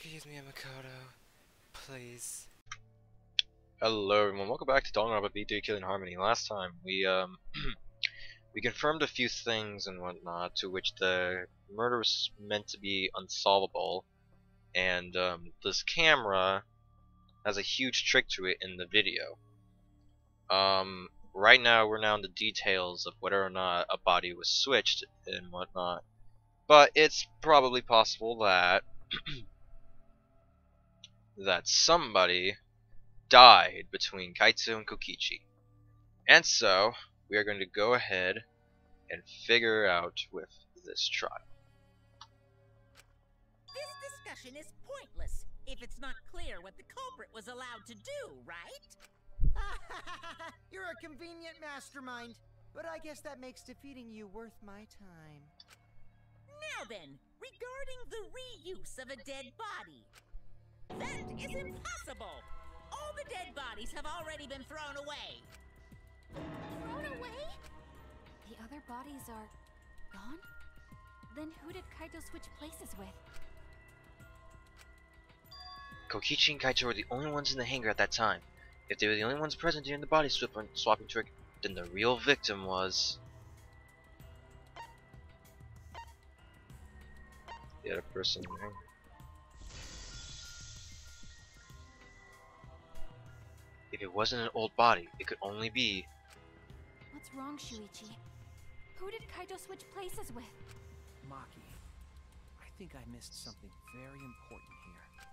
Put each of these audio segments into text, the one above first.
Excuse me, Makoto. Please. Hello everyone, welcome back to Danganronpa V3 Killing Harmony. Last time we we confirmed a few things and whatnot, to which the murder was meant to be unsolvable, and this camera has a huge trick to it in the video. Right now we're now in the details of whether or not a body was switched and whatnot, but it's probably possible that that somebody died between Kaitsu and Kokichi. And so, we are going to go ahead and figure out with this trial. This discussion is pointless if it's not clear what the culprit was allowed to do, right? You're a convenient mastermind, but I guess that makes defeating you worth my time. Now then, regarding the reuse of a dead body. That is impossible! All the dead bodies have already been thrown away. Thrown away? The other bodies are gone? Then who did Kaito switch places with? Kokichi and Kaito were the only ones in the hangar at that time. If they were the only ones present during the body swapping trick, then the real victim was the other person in the hangar. If it wasn't an old body, it could only be... What's wrong, Shuichi? Who did Kaito switch places with? Maki, I think I missed something very important here.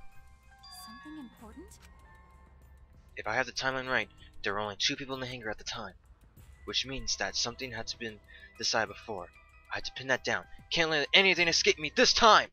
Something important? If I have the timeline right, there were only 2 people in the hangar at the time. Which means that something had to been decided before. I had to pin that down. Can't let anything escape me this time!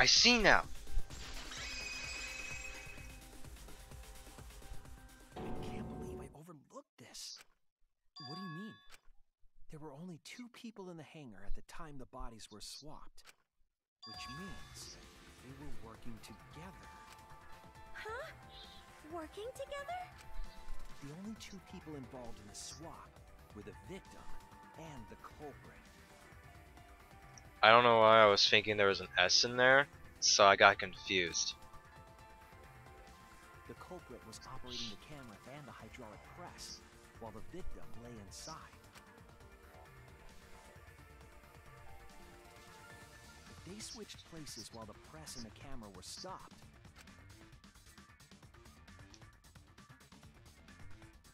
I see now! I can't believe I overlooked this. What do you mean? There were only 2 people in the hangar at the time the bodies were swapped. Which means they were working together. Huh? Working together? The only 2 people involved in the swap were the victim and the culprit. I don't know why I was thinking there was an S in there, so I got confused. The culprit was operating the camera and the hydraulic press, while the victim lay inside. If they switched places while the press and the camera were stopped,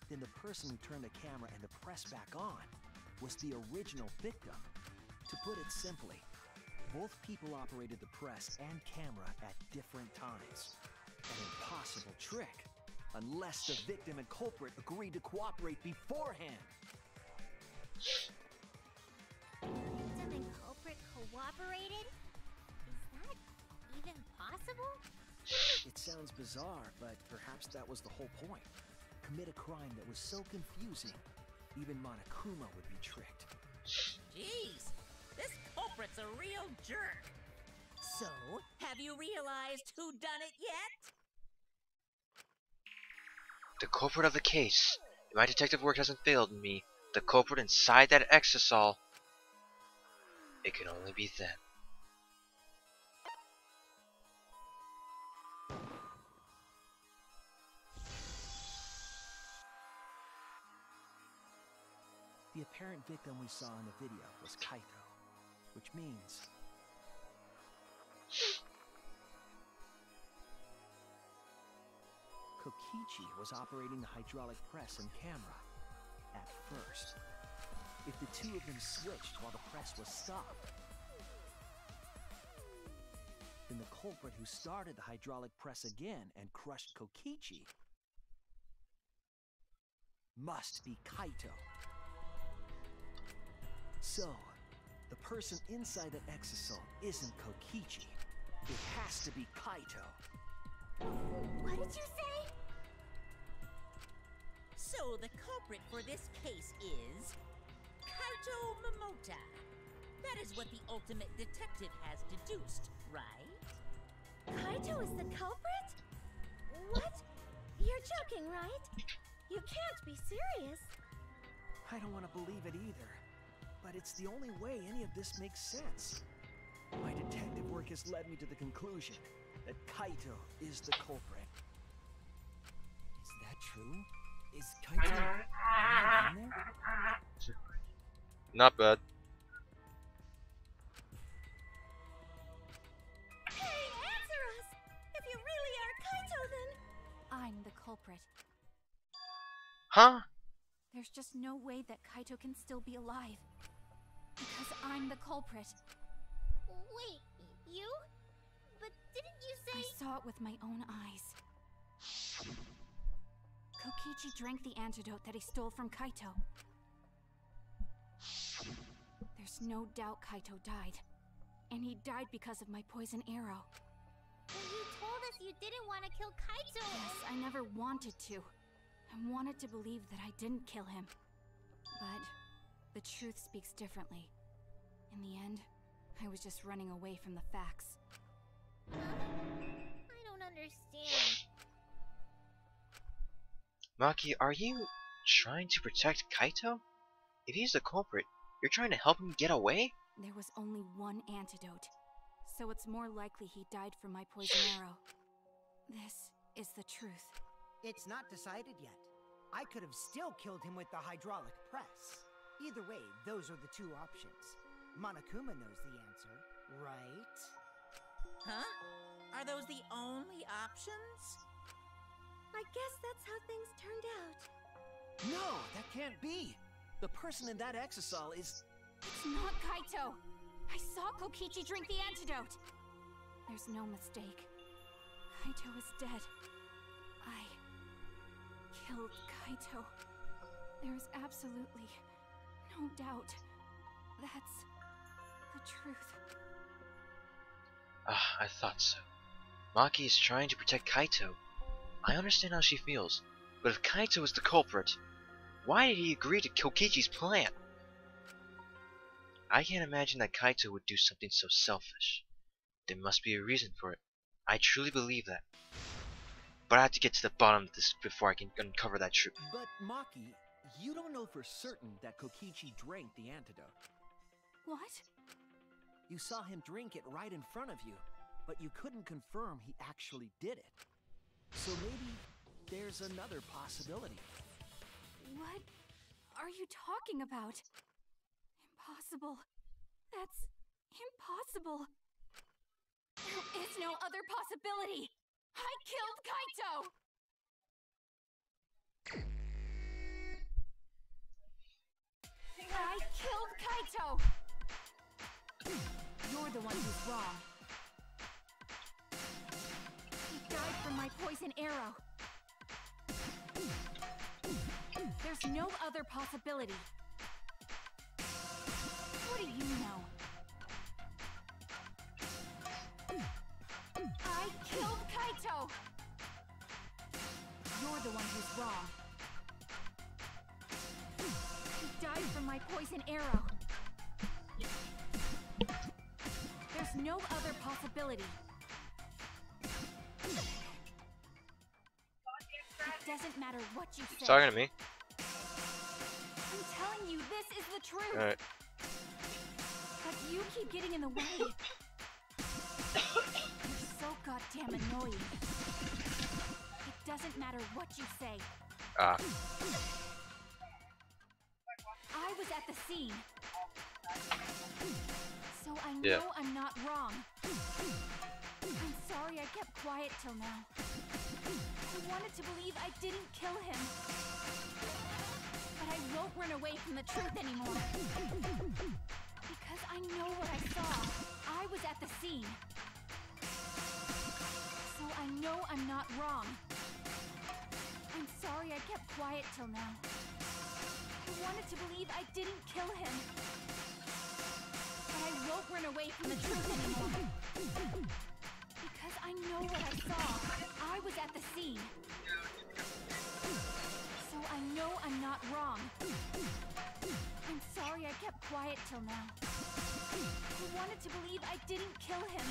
then the person who turned the camera and the press back on was the original victim. To put it simply, both people operated the press and camera at different times. An impossible trick, unless the victim and culprit agreed to cooperate beforehand. Victim and culprit cooperated? Is that even possible? It sounds bizarre, but perhaps that was the whole point. Commit a crime that was so confusing, even Monokuma would be tricked. Jeez, this culprit's a real jerk. So, have you realized who done it yet? The culprit of the case. If my detective work hasn't failed me, the culprit inside that exisal. It can only be them. The apparent victim we saw in the video was Kaito, which means Kokichi was operating the hydraulic press and camera at first. If the two of them switched while the press was stopped, then the culprit who started the hydraulic press again and crushed Kokichi must be Kaito. So, the person inside that exisal isn't Kokichi. It has to be Kaito. What did you say? So the culprit for this case is Kaito Momota. That is what the ultimate detective has deduced, right? Kaito is the culprit? What? You're joking, right? You can't be serious. I don't want to believe it either, but it's the only way any of this makes sense. My detective work has led me to the conclusion that Kaito is the culprit. Is that true? Is Kaito really in there? Not bad. Hey, answer us! If you really are Kaito, then... I'm the culprit. Huh? There's just no way that Kaito can still be alive. Because I'm the culprit. Wait, you? But didn't you say... I saw it with my own eyes. Kokichi drank the antidote that he stole from Kaito. There's no doubt Kaito died. And he died because of my poison arrow. But you told us you didn't want to kill Kaito! Yes, I never wanted to. I wanted to believe that I didn't kill him. But the truth speaks differently. In the end, I was just running away from the facts. I don't understand. Maki, are you trying to protect Kaito? If he's the culprit, you're trying to help him get away? There was only one antidote, so it's more likely he died from my poison arrow. This is the truth. It's not decided yet. I could have still killed him with the hydraulic press. Either way, those are the two options. Monokuma knows the answer, right? Huh? Are those the only options? I guess that's how things turned out. No, that can't be. The person in that exisal is... It's not Kaito! I saw Kokichi drink the antidote! There's no mistake. Kaito is dead. I killed Kaito. There is absolutely no doubt. That's the truth. Ah, I thought so. Maki is trying to protect Kaito. I understand how she feels, but if Kaito is the culprit, why did he agree to Kokichi's plan? I can't imagine that Kaito would do something so selfish. There must be a reason for it. I truly believe that. But I have to get to the bottom of this before I can uncover that truth. But Maki, you don't know for certain that Kokichi drank the antidote. What? You saw him drink it right in front of you, but you couldn't confirm he actually did it. So maybe there's another possibility. What are you talking about? Impossible. That's impossible. There is no other possibility. I killed Kaito! I killed Kaito! You're the one who's wrong. He died from my poison arrow. There's no other possibility. What do you know? the one who's wrong. He died from my poison arrow. There's no other possibility. It doesn't matter what you say. He's talking to me. I'm telling you, this is the truth. Alright. But you keep getting in the way. You're so goddamn annoying. It doesn't matter what you say. Ah. I was at the scene. So I know Yeah. I'm not wrong. I'm sorry I kept quiet till now. I wanted to believe I didn't kill him. But I won't run away from the truth anymore. Because I know what I saw. I was at the scene. So I know I'm not wrong. I'm sorry I kept quiet till now. I wanted to believe I didn't kill him. But I won't run away from the truth anymore. Because I know what I saw. I was at the scene. So I know I'm not wrong. I'm sorry I kept quiet till now. I wanted to believe I didn't kill him.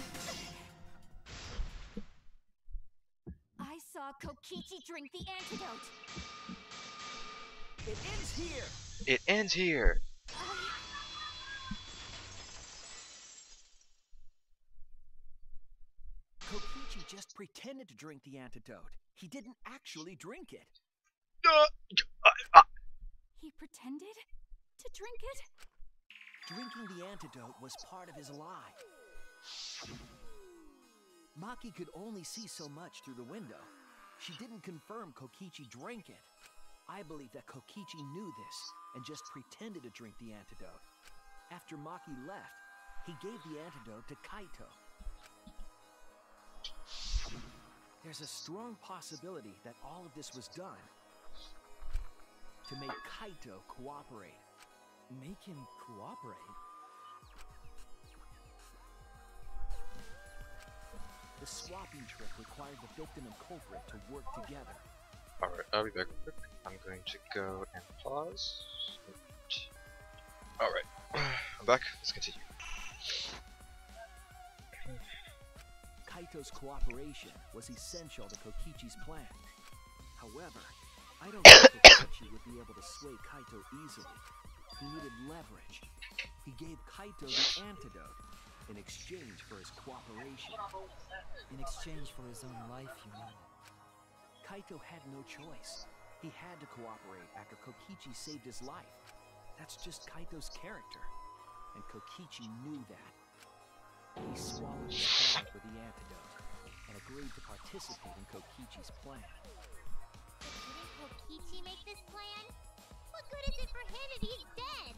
I saw Kokichi drink the antidote. It ends here! It ends here! Kokichi just pretended to drink the antidote. He didn't actually drink it. He pretended to drink it? Drinking the antidote was part of his lie. Maki could only see so much through the window. She didn't confirm Kokichi drank it. I believe that Kokichi knew this and just pretended to drink the antidote. After Maki left, he gave the antidote to Kaito. There's a strong possibility that all of this was done to make Kaito cooperate. Make him cooperate? The swapping trick required the victim and culprit to work together. Alright, I'll be back real quick. I'm going to go and pause. Alright, I'm back. Let's continue. Kaito's cooperation was essential to Kokichi's plan. However, I don't think Kokichi would be able to sway Kaito easily. He needed leverage. He gave Kaito the antidote in exchange for his cooperation. In exchange for his own life, you mean? Kaito had no choice. He had to cooperate after Kokichi saved his life. That's just Kaito's character. And Kokichi knew that. He swallowed his pride for the antidote and agreed to participate in Kokichi's plan. Didn't Kokichi make this plan? What good is it for him if he's dead?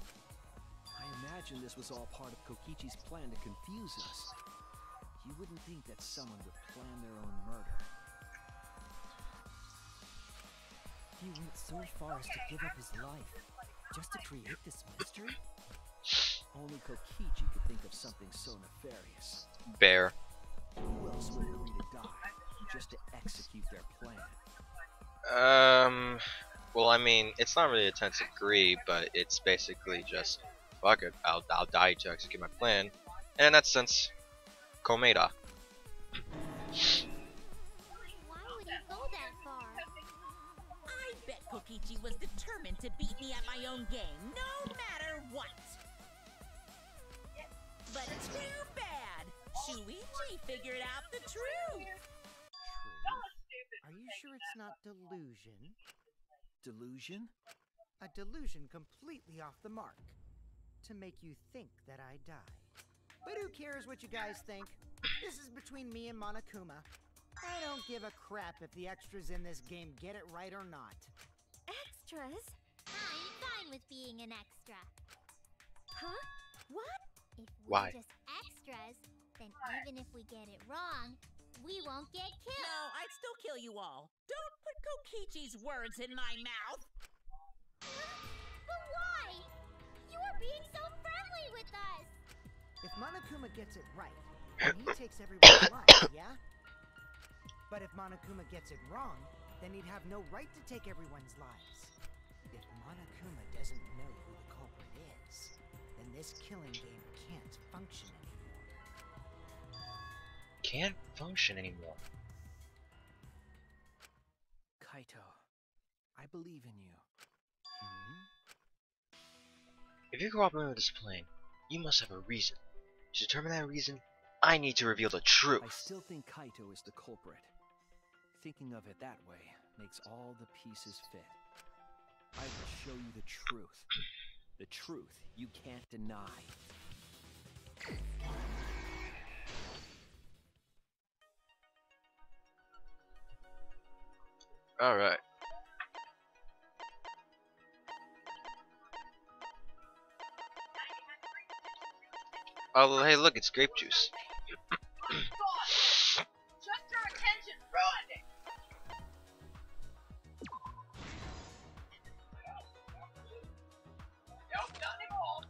I imagine this was all part of Kokichi's plan to confuse us. You wouldn't think that someone would plan their own murder. He went so far as to give up his life, just to create this mystery? Only Kokichi could think of something so nefarious. Bear. Who else would agree to die just to execute their plan? Well, I mean, it's not really a tense agree, but it's basically just, fuck it, I'll die to execute my plan. And in that sense, Komeda. Why would he go that far? I bet Kokichi was determined to beat me at my own game, no matter what. But too bad. Shuichi figured out the truth. Are you sure it's not delusion? Delusion? A delusion completely off the mark. To make you think that I died. But who cares what you guys think? This is between me and Monokuma. I don't give a crap if the extras in this game get it right or not. Extras? I'm fine with being an extra. Huh? What? If Why? we're just extras, then even if we get it wrong, we won't get killed. No, I'd still kill you all. Don't put Kokichi's words in my mouth. But why? You are being so friendly with us. If Monokuma gets it right, then he takes everyone's life, yeah? But if Monokuma gets it wrong, then he'd have no right to take everyone's lives. If Monokuma doesn't know who the culprit is, then this killing game can't function anymore. Can't function anymore. Kaito, I believe in you. If you cooperate with this plan, you must have a reason. To determine that reason, I need to reveal the truth. I still think Kaito is the culprit. Thinking of it that way makes all the pieces fit. I will show you the truth. The truth you can't deny. Alright. Oh, hey, look, it's grape juice. Just your attention ruined it. Nope, not anymore.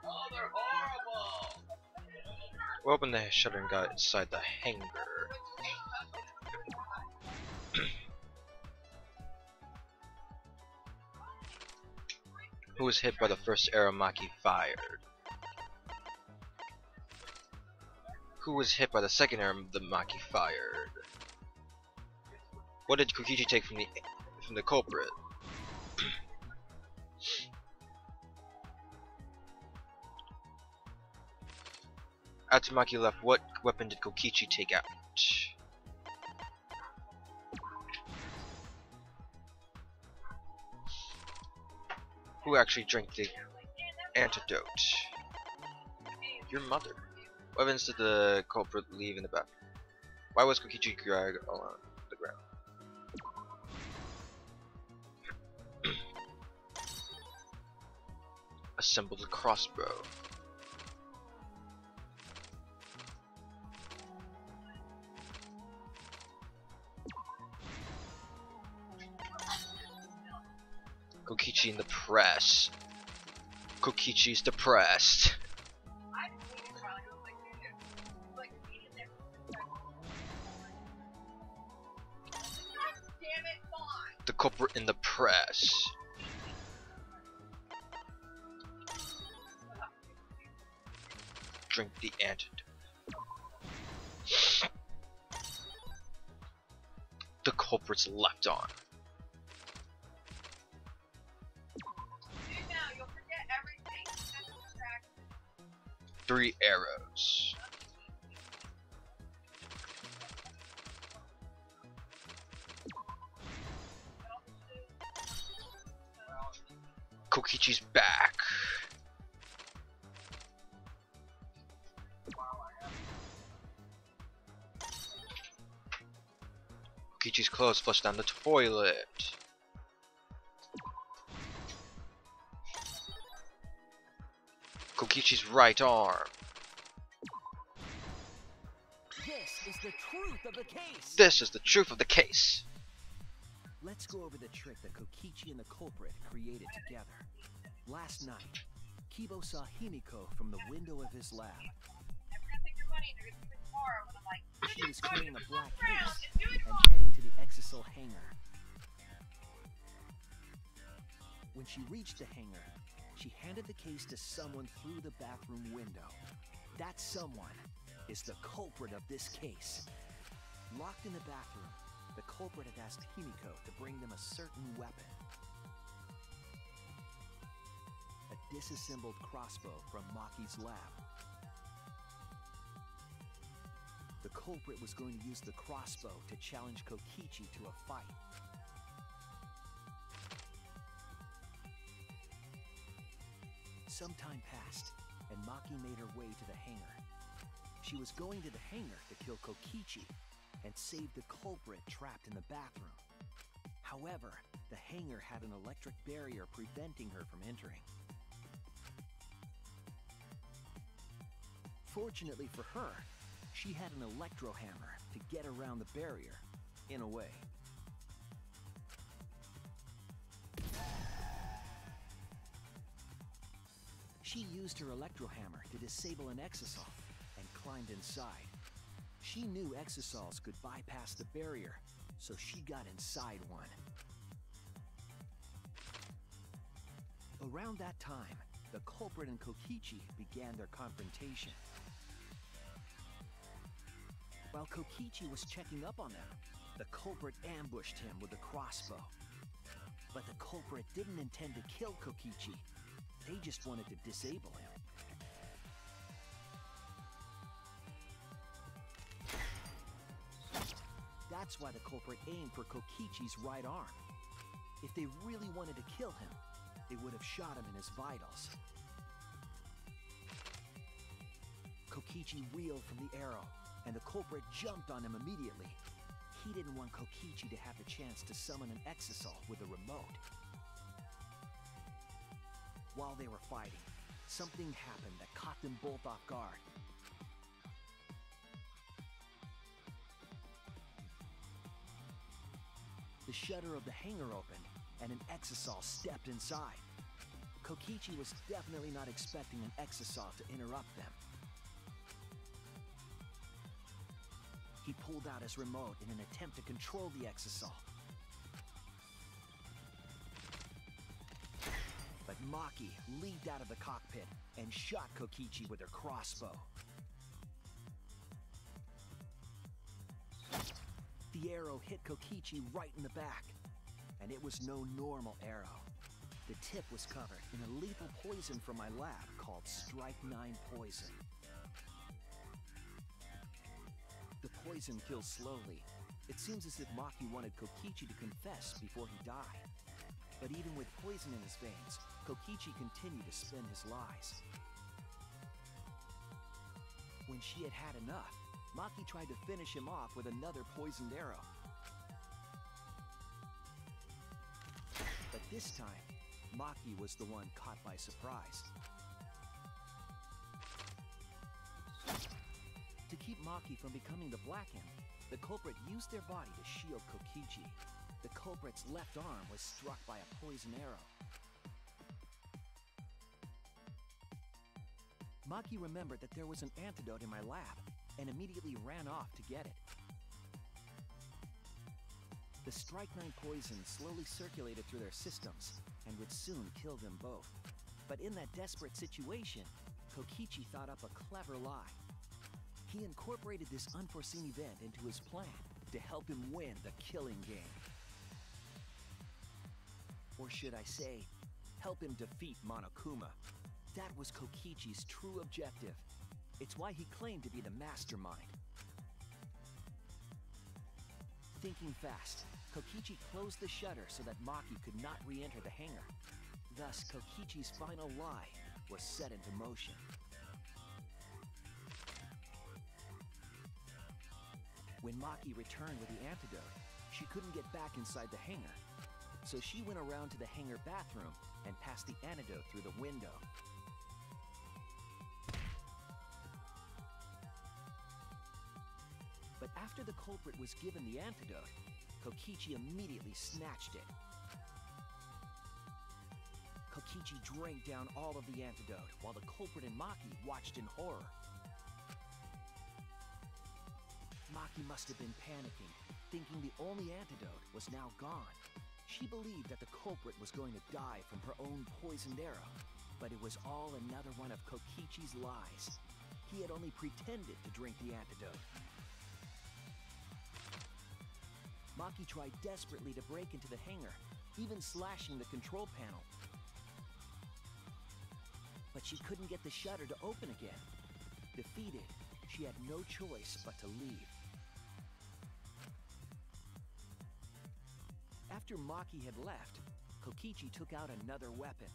Oh, they're horrible. We opened the shutter and got inside the hangar. Who was hit by the first arrow Maki fired? Who was hit by the second arrow that Maki fired? What did Kokichi take from the culprit? After Maki left, what weapon did Kokichi take out? Who actually drank the antidote? Your mother. What evidence did the culprit leave in the bathroom? Why was Kokichi dragged along the ground? Assembled a crossbow. Kokichi in the press. Kokichi's depressed. The culprit in the press. Drink the antidote. The culprit's left arm. You'll forget everything. 3 arrows. Kokichi's back. Kokichi's clothes flushed down the toilet. Kokichi's right arm. This is the truth of the case. This is the truth of the case. Let's go over the trick that Kokichi and the culprit created together. Last night, Kibo saw Himiko from the window of his lab. She was carrying a black case and heading to the Exisal hangar. When she reached the hangar, she handed the case to someone through the bathroom window. That someone is the culprit of this case. Locked in the bathroom, the culprit had asked Himiko to bring them a certain weapon. A disassembled crossbow from Maki's lab. The culprit was going to use the crossbow to challenge Kokichi to a fight. Some time passed, and Maki made her way to the hangar. She was going to the hangar to kill Kokichi and save the culprit trapped in the bathroom. However, the hangar had an electric barrier preventing her from entering. Fortunately for her, she had an electro hammer to get around the barrier, in a way. She used her electrohammer to disable an exisal and climbed inside. She knew exisals could bypass the barrier, so she got inside one. Around that time, the culprit and Kokichi began their confrontation. While Kokichi was checking up on them, the culprit ambushed him with a crossbow. But the culprit didn't intend to kill Kokichi. They just wanted to disable him. That's why the culprit aimed for Kokichi's right arm. If they really wanted to kill him, they would have shot him in his vitals. Kokichi reeled from the arrow, and the culprit jumped on him immediately. He didn't want Kokichi to have the chance to summon an exisal with a remote. While they were fighting, something happened that caught them both off guard. The shutter of the hangar opened, and an exisal stepped inside. Kokichi was definitely not expecting an exisal to interrupt them. He pulled out his remote in an attempt to control the exisal. But Maki leaped out of the cockpit and shot Kokichi with her crossbow. The arrow hit Kokichi right in the back, and it was no normal arrow. The tip was covered in a lethal poison from my lab called Strike 9 poison. The poison kills slowly. It seems as if Maki wanted Kokichi to confess before he died. But even with poison in his veins, Kokichi continued to spin his lies. When she had had enough, Maki tried to finish him off with another poisoned arrow. But this time, Maki was the one caught by surprise. To keep Maki from becoming the Blackhand, the culprit used their body to shield Kokichi. The culprit's left arm was struck by a poison arrow. Maki remembered that there was an antidote in my lab and immediately ran off to get it. The Strike 9 poison slowly circulated through their systems and would soon kill them both. But in that desperate situation, Kokichi thought up a clever lie. He incorporated this unforeseen event into his plan to help him win the killing game. Or should I say, help him defeat Monokuma. That was Kokichi's true objective. It's why he claimed to be the mastermind. Thinking fast, Kokichi closed the shutter so that Maki could not re-enter the hangar. Thus, Kokichi's final lie was set into motion. When Maki returned with the antidote, she couldn't get back inside the hangar. So she went around to the hangar bathroom and passed the antidote through the window. But after the culprit was given the antidote, Kokichi immediately snatched it. Kokichi drank down all of the antidote while the culprit and Maki watched in horror. Maki must have been panicking, thinking the only antidote was now gone. She believed that the culprit was going to die from her own poisoned arrow, but it was all another one of Kokichi's lies. He had only pretended to drink the antidote. Maki tried desperately to break into the hangar, even slashing the control panel. But she couldn't get the shutter to open again. Defeated, she had no choice but to leave. After Maki had left, Kokichi took out another weapon.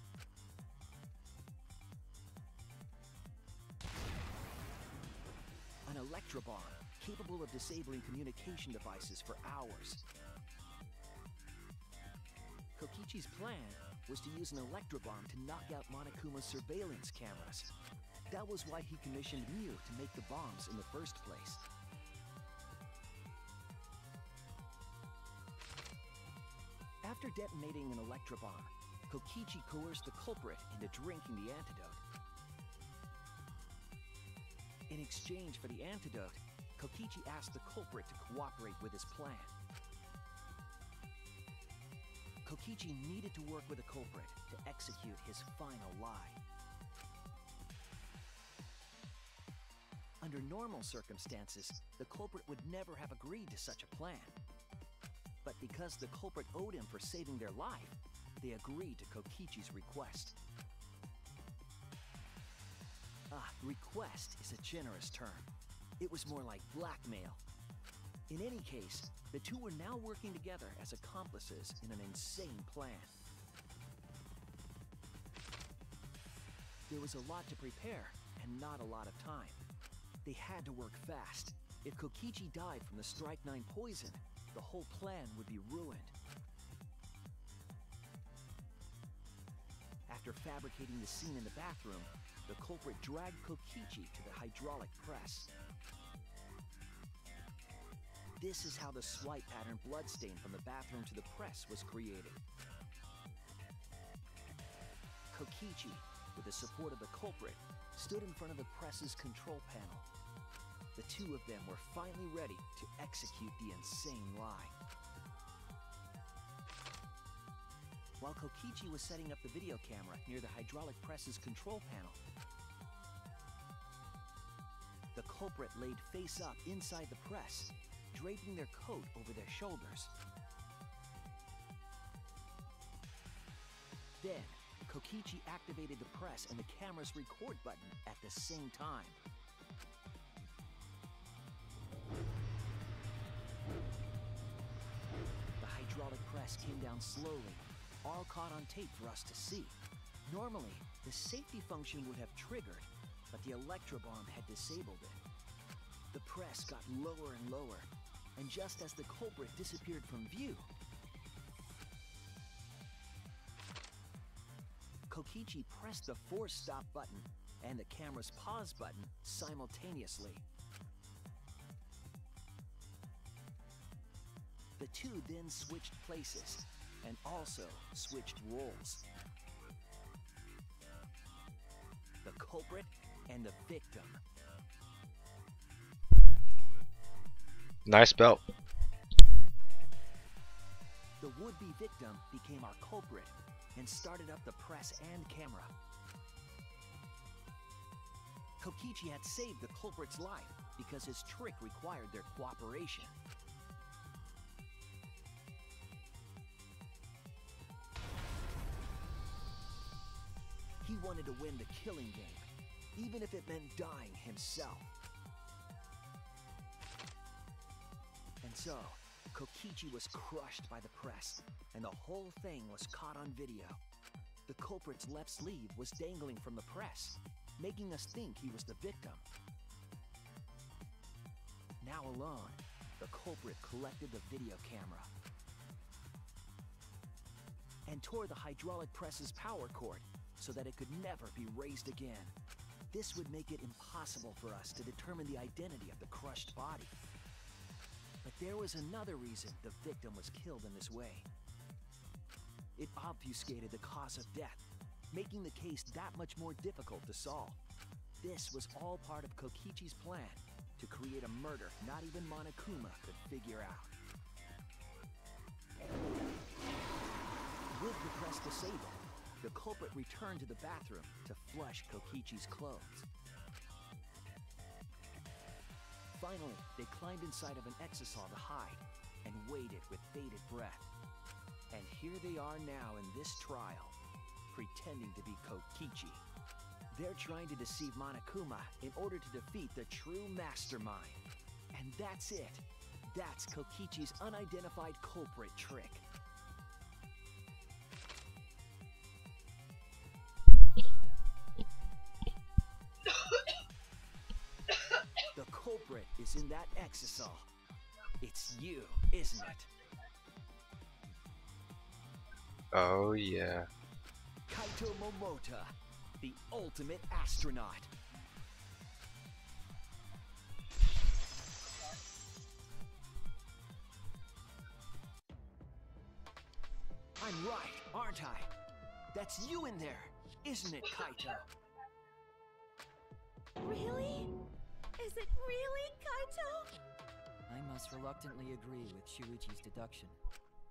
An electrobomb, capable of disabling communication devices for hours. Kokichi's plan was to use an electrobomb to knock out Monokuma's surveillance cameras. That was why he commissioned Miu to make the bombs in the first place. After detonating an electrobomb, Kokichi coerced the culprit into drinking the antidote. In exchange for the antidote, Kokichi asked the culprit to cooperate with his plan. Kokichi needed to work with the culprit to execute his final lie. Under normal circumstances, the culprit would never have agreed to such a plan. But because the culprit owed him for saving their life, they agreed to Kokichi's request. Request is a generous term. It was more like blackmail. In any case, the two were now working together as accomplices in an insane plan. There was a lot to prepare and not a lot of time. They had to work fast. If Kokichi died from the strychnine poison, the whole plan would be ruined. After fabricating the scene in the bathroom, the culprit dragged Kokichi to the hydraulic press. This is how the swipe pattern bloodstain from the bathroom to the press was created. Kokichi, with the support of the culprit, stood in front of the press's control panel. The two of them were finally ready to execute the insane lie. While Kokichi was setting up the video camera near the hydraulic press's control panel, the culprit laid face up inside the press, draping their coat over their shoulders. Then, Kokichi activated the press and the camera's record button at the same time. The hydraulic press came down slowly, all caught on tape for us to see. Normally, the safety function would have triggered, but the electrobomb had disabled it. The press got lower and lower, and just as the culprit disappeared from view, Kokichi pressed the force stop button and the camera's pause button simultaneously. The two then switched places and also switched roles. The culprit and the victim. Nice belt. The would-be victim became our culprit and started up the press and camera. Kokichi had saved the culprit's life because his trick required their cooperation. He wanted to win the killing game, even if it meant dying himself. And so, Kokichi was crushed by the press, and the whole thing was caught on video. The culprit's left sleeve was dangling from the press, making us think he was the victim. Now alone, the culprit collected the video camera and tore the hydraulic press's power cord so that it could never be raised again. This would make it impossible for us to determine the identity of the crushed body. But there was another reason the victim was killed in this way. It obfuscated the cause of death, making the case that much more difficult to solve. This was all part of Kokichi's plan to create a murder not even Monokuma could figure out. With the press disabled, the culprit returned to the bathroom to flush Kokichi's clothes. Finally, they climbed inside of an exisal to hide and waited with bated breath. And here they are now in this trial, pretending to be Kokichi. They're trying to deceive Monokuma in order to defeat the true mastermind. And that's it. That's Kokichi's unidentified culprit trick. The culprit is in that exisal. It's you, isn't it? Oh yeah. Kaito Momota, the ultimate astronaut. I'm right, aren't I? That's you in there, isn't it, Kaito? Really? Is it really Kaito? I must reluctantly agree with Shuichi's deduction.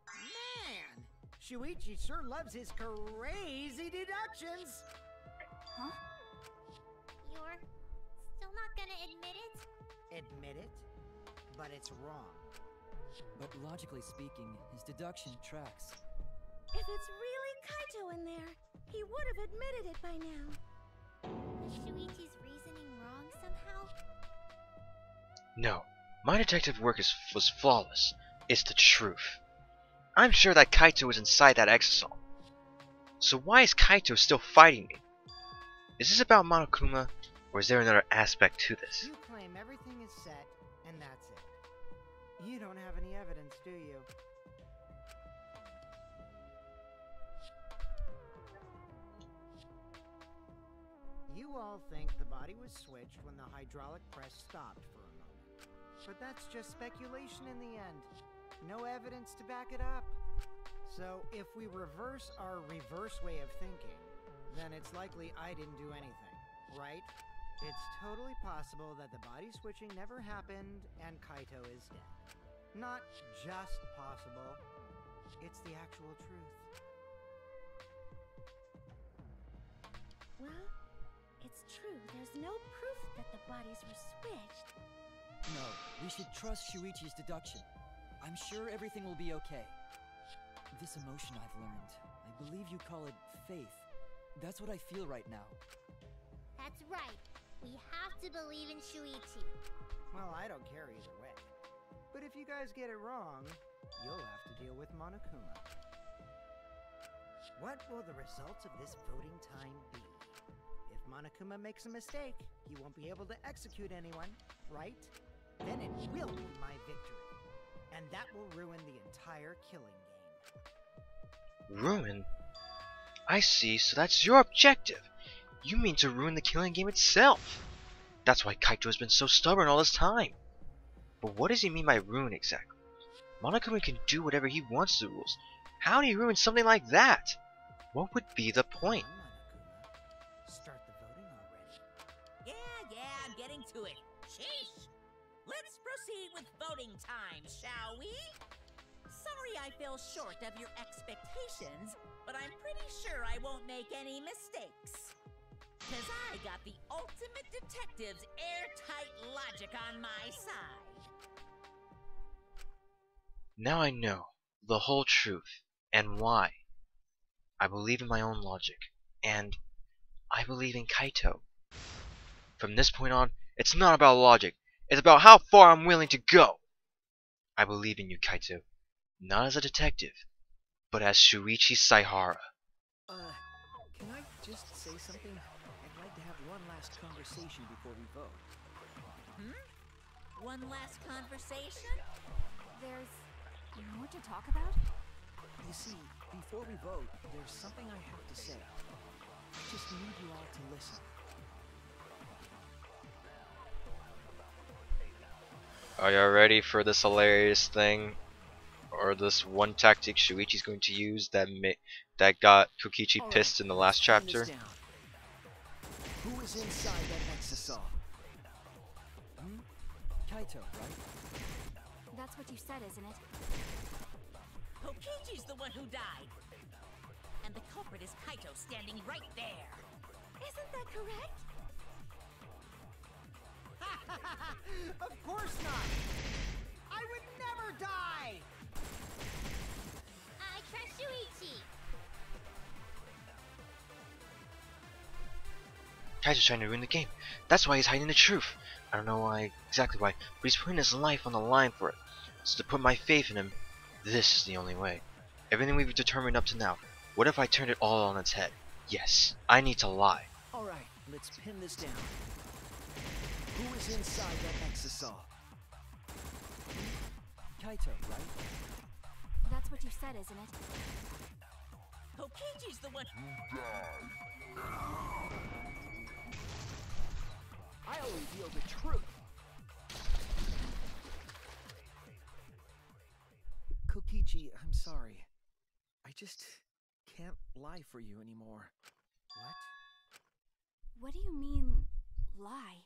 Man, Shuichi sure loves his crazy deductions. Huh? You're still not gonna admit it? Admit it, but it's wrong. But logically speaking, his deduction tracks. If it's really Kaito in there, he would have admitted it by now. Is Shuichi's reasoning wrong somehow? No, my detective work was flawless. It's the truth. I'm sure that Kaito was inside that exosome. So why is Kaito still fighting me? Is this about Monokuma, or is there another aspect to this? You claim everything is set, and that's it. You don't have any evidence, do you? You all think the body was switched when the hydraulic press stopped for a moment. But that's just speculation in the end. No evidence to back it up. So if we reverse our reverse way of thinking, then it's likely I didn't do anything, right? It's totally possible that the body switching never happened and Kaito is dead. Not just possible, it's the actual truth. Well, it's true. There's no proof that the bodies were switched. No, we should trust Shuichi's deduction. I'm sure everything will be okay. This emotion I've learned, I believe you call it faith. That's what I feel right now. That's right. We have to believe in Shuichi. Well, I don't care either way. But if you guys get it wrong, you'll have to deal with Monokuma. What will the results of this voting time be? If Monokuma makes a mistake, he won't be able to execute anyone, right? Then it will be my victory. And that will ruin the entire killing game. Ruin? I see, so that's your objective. You mean to ruin the killing game itself. That's why Kaito has been so stubborn all this time. But what does he mean by ruin exactly? Monokuma can do whatever he wants to the rules. How do you ruin something like that? What would be the point? Monokuma, start the voting already. Yeah, I'm getting to it. Sheesh! Let's proceed with voting time, shall we? Sorry I fell short of your expectations, but I'm pretty sure I won't make any mistakes. 'Cause I got the ultimate detective's airtight logic on my side. Now I know the whole truth and why. I believe in my own logic, and I believe in Kaito. From this point on, it's not about logic, it's about how far I'm willing to go. I believe in you, Kaito, not as a detective, but as Shuichi Saihara. Can I just say something? I'd like to have one last conversation before we vote. One last conversation? There's more to talk about? You see, before we vote, there's something I have to say. I just need you all to listen. Are you ready for this hilarious thing? Or this one tactic Shuichi's going to use that got Kokichi All pissed right, in the let's last pin chapter? this down. Who is inside that exosome? Kaito, right? That's what you said, isn't it? Kokichi's the one who died. And the culprit is Kaito standing right there. Isn't that correct? Of course not! I would never die! I trust Shuichi. Kaito's trying to ruin the game. That's why he's hiding the truth. I don't know exactly why, but he's putting his life on the line for it. So to put my faith in him, this is the only way. Everything we've determined up to now, what if I turned it all on its head? Yes, I need to lie. Alright, let's pin this down. Who is inside that exosome? Kaito, right? That's what you said, isn't it? Kokichi's the one. I'll reveal the truth. Kokichi, I'm sorry. I just can't lie for you anymore. What? What do you mean, lie?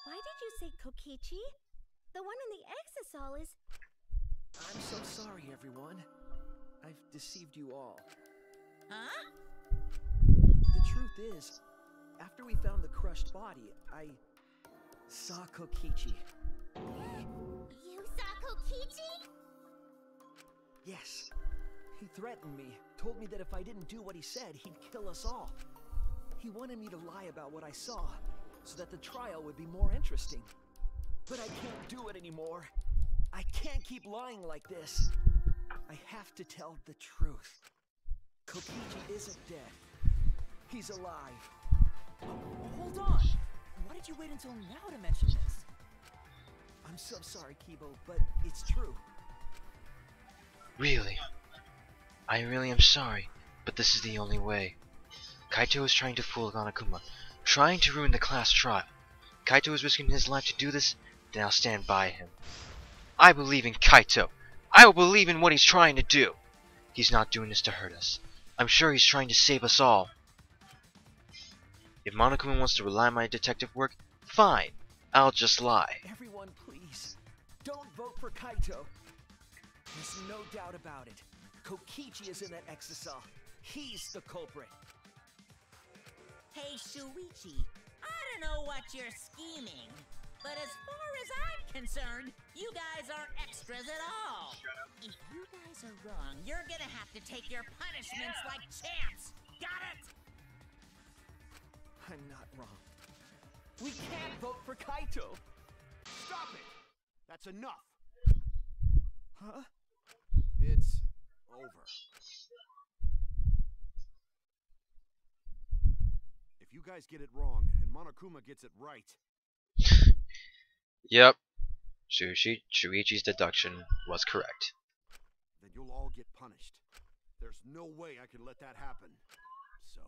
Why did you say Kokichi? The one in the exisal is... I'm so sorry, everyone. I've deceived you all. Huh? The truth is, after we found the crushed body, I saw Kokichi. You saw Kokichi? Yes. He threatened me, told me that if I didn't do what he said, he'd kill us all. He wanted me to lie about what I saw, so that the trial would be more interesting. But I can't do it anymore. I can't keep lying like this. I have to tell the truth. Kokichi isn't dead. He's alive. Hold on! Why did you wait until now to mention this? I'm so sorry, Kibo, but it's true. Really? I really am sorry, but this is the only way. Kaito is trying to fool Ganakuma, trying to ruin the class trial. Kaito is risking his life to do this, then I'll stand by him. I believe in Kaito. I will believe in what he's trying to do. He's not doing this to hurt us. I'm sure he's trying to save us all. If Monokuma wants to rely on my detective work, fine. I'll just lie. Everyone, please, don't vote for Kaito. There's no doubt about it. Kokichi is in that exisal. He's the culprit. Hey, Shuichi, I don't know what you're scheming, but as far as I'm concerned, you guys aren't extras at all. If you guys are wrong, you're gonna have to take your punishments like champs. Got it? I'm not wrong. We can't vote for Kaito. Stop it! That's enough. Huh? It's over. If you guys get it wrong and Monokuma gets it right, Yep. Shuichi's deduction was correct. then you'll all get punished. There's no way I can let that happen. So,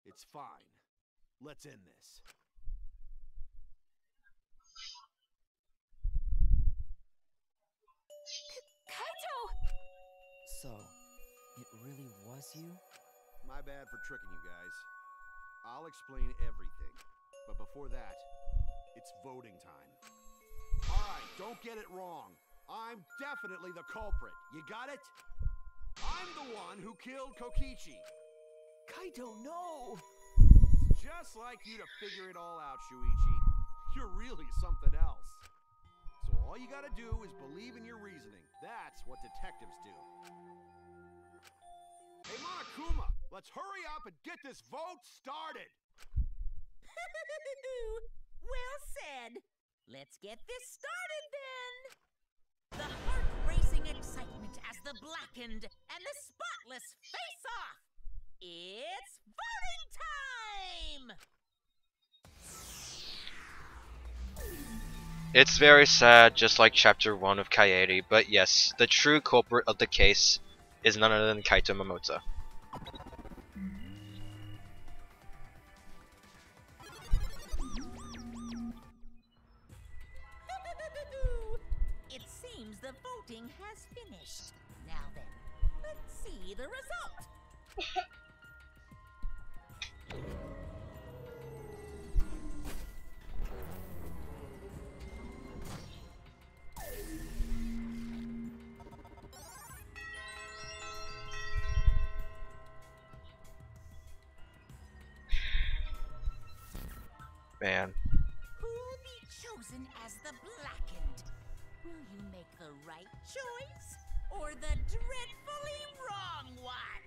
it's fine. Let's end this. Kaito! So, it really was you? My bad for tricking you guys. I'll explain everything. But before that, it's voting time. Alright, don't get it wrong. I'm definitely the culprit. You got it? I'm the one who killed Kokichi. Kaito, no! Just like you to figure it all out, Shuichi. You're really something else. So all you gotta do is believe in your reasoning. That's what detectives do. Hey, Monokuma, let's hurry up and get this vote started. Well said. Let's get this started then. The heart-racing excitement as the blackened and the spotless face off. It's voting time! It's very sad, just like Chapter 1 of Kaede, but yes, the true culprit of the case is none other than Kaito Momota. It seems the voting has finished. Now then, let's see the result. Man. Who'll be chosen as the blackened? Will you make the right choice or the dreadfully wrong one?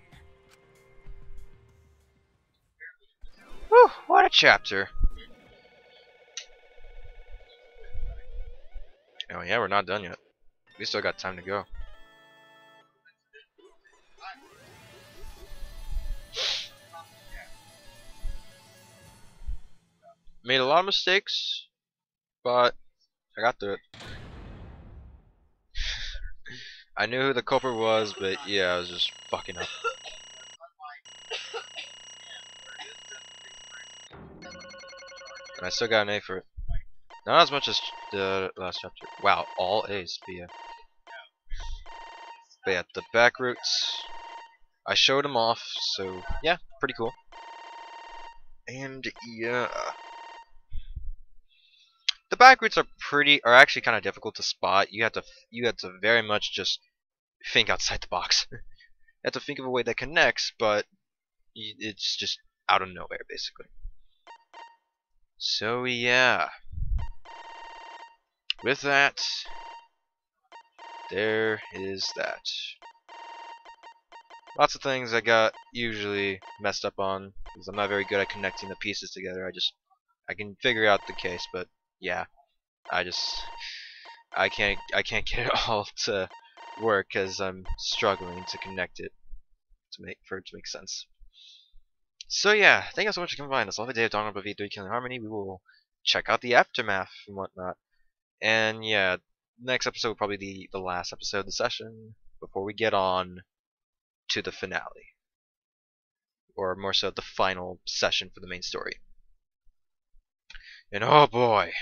Whew, what a chapter. Oh yeah, we're not done yet. We still got time to go. Made a lot of mistakes, but I got through it. I knew who the culprit was, but yeah, I was just fucking up. And I still got an A for it. Not as much as the last chapter. Wow, all A's, but yeah. But yeah, the back routes, I showed them off, so yeah, pretty cool. And yeah. the back routes are actually kind of difficult to spot. You have to very much just think outside the box. You have to think of a way that connects, but it's just out of nowhere basically. So yeah, with that, there is that. Lots of things I got usually messed up on because I'm not very good at connecting the pieces together. I can figure out the case, but yeah, I can't get it all to work because I'm struggling to connect it for it to make sense. So yeah, thank you so much for coming by. That's all for today of Danganronpa V3 Killing Harmony. We will check out the aftermath and whatnot. And yeah, next episode will probably be the last episode of the session before we get on to the finale. Or more so, the final session for the main story. And oh boy,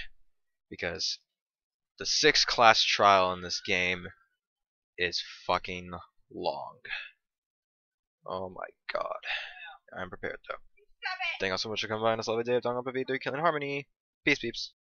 because the 6th class trial in this game is fucking long. Oh my god. I'm prepared though. Thank you all so much for coming by, and that's all the day of Danganronpa V3 Killing Harmony. Peace, peeps.